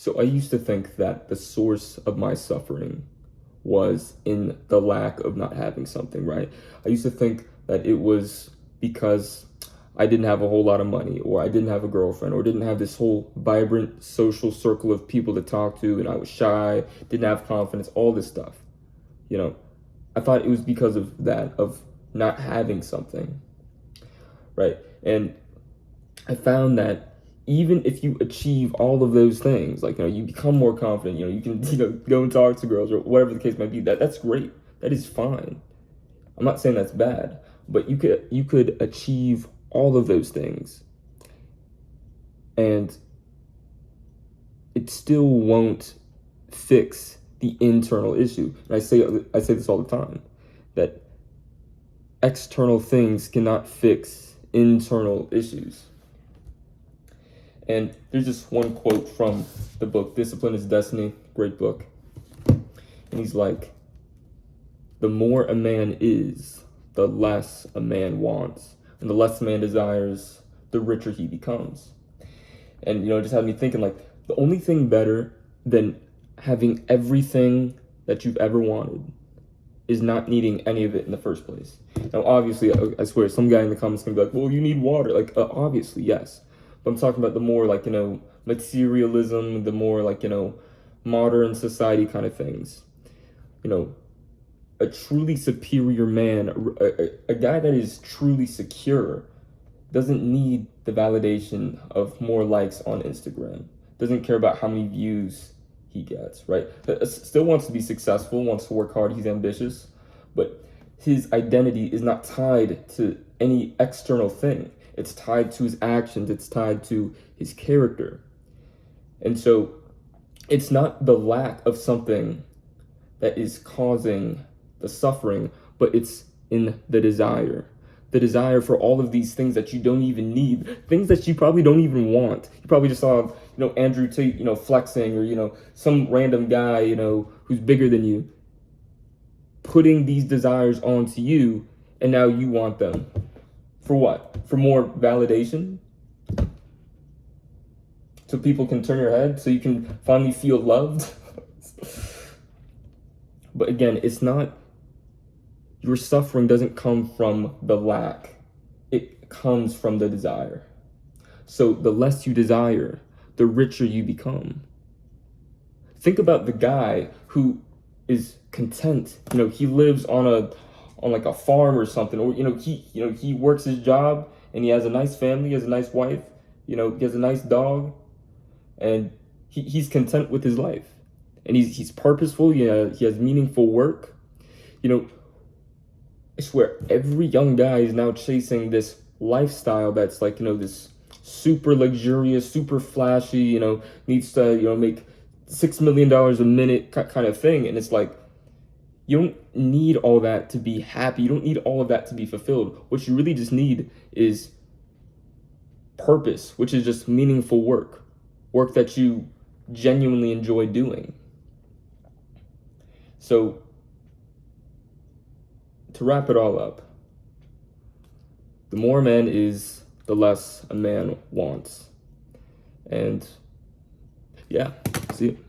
So I used to think that the source of my suffering was in the lack of not having something, right? I used to think that it was because I didn't have a whole lot of money, or I didn't have a girlfriend, or didn't have this whole vibrant social circle of people to talk to, and I was shy, didn't have confidence, all this stuff. You know, I thought it was because of that, of not having something, right? And I found that even if you achieve all of those things, like, you become more confident, you can, go and talk to girls or whatever the case might be, that's great. That is fine. I'm not saying that's bad, but you could achieve all of those things and it still won't fix the internal issue. And I say this all the time, that external things cannot fix internal issues. And there's just one quote from the book, Discipline is Destiny, great book. And he's like, the more a man is, the less a man wants. And the less a man desires, the richer he becomes. And, it just had me thinking, like, the only thing better than having everything that you've ever wanted is not needing any of it in the first place. Now, obviously, I swear, some guy in the comments can be like, well, you need water. Like, obviously, yes. But I'm talking about the more, like, materialism, the more, like, modern society kind of things. A truly superior man, a guy that is truly secure, doesn't need the validation of more likes on Instagram. Doesn't care about how many views he gets, right? Still wants to be successful, wants to work hard, he's ambitious, but his identity is not tied to any external thing. It's tied to his actions, it's tied to his character. And so it's not the lack of something that is causing the suffering, but it's in the desire. The desire for all of these things that you don't even need, things that you probably don't even want. You probably just saw, Andrew Tate, flexing, or, some random guy, who's bigger than you, putting these desires onto you, and now you want them. For what? For more validation? So people can turn your head, so you can finally feel loved? But again, it's not, your suffering doesn't come from the lack. It comes from the desire. So the less you desire, the richer you become. Think about the guy who is content. He lives on like a farm or something, or he works his job and he has a nice family, he has a nice wife, he has a nice dog, and he's content with his life. And he's purposeful, he has meaningful work. I swear, every young guy is now chasing this lifestyle that's like, this super luxurious, super flashy, needs to, make $6 million a minute kind of thing. And it's like, you don't need all that to be happy. You don't need all of that to be fulfilled. What you really just need is purpose, which is just meaningful work that you genuinely enjoy doing. So, to wrap it all up, the more a man is, the less a man wants. And yeah, see you.